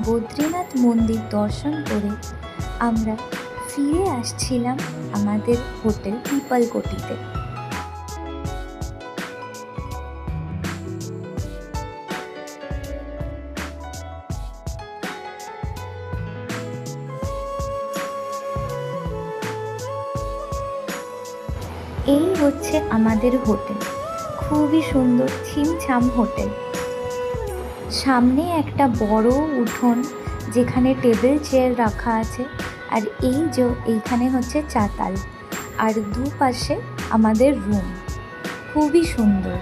বদ্রীনাথ মন্দির দর্শন করে আমরা ফিরে আসছিলাম আমাদের হোটেল পিপলকোটিতে। এই হচ্ছে আমাদের হোটেল, খুবই সুন্দর ছিমছাম হোটেল। সামনে একটা বড় উঠোন যেখানে টেবিল চেয়ার রাখা আছে, আর এইখানে হচ্ছে চাতাল, আর দুপাশে আমাদের রুম, খুবই সুন্দর।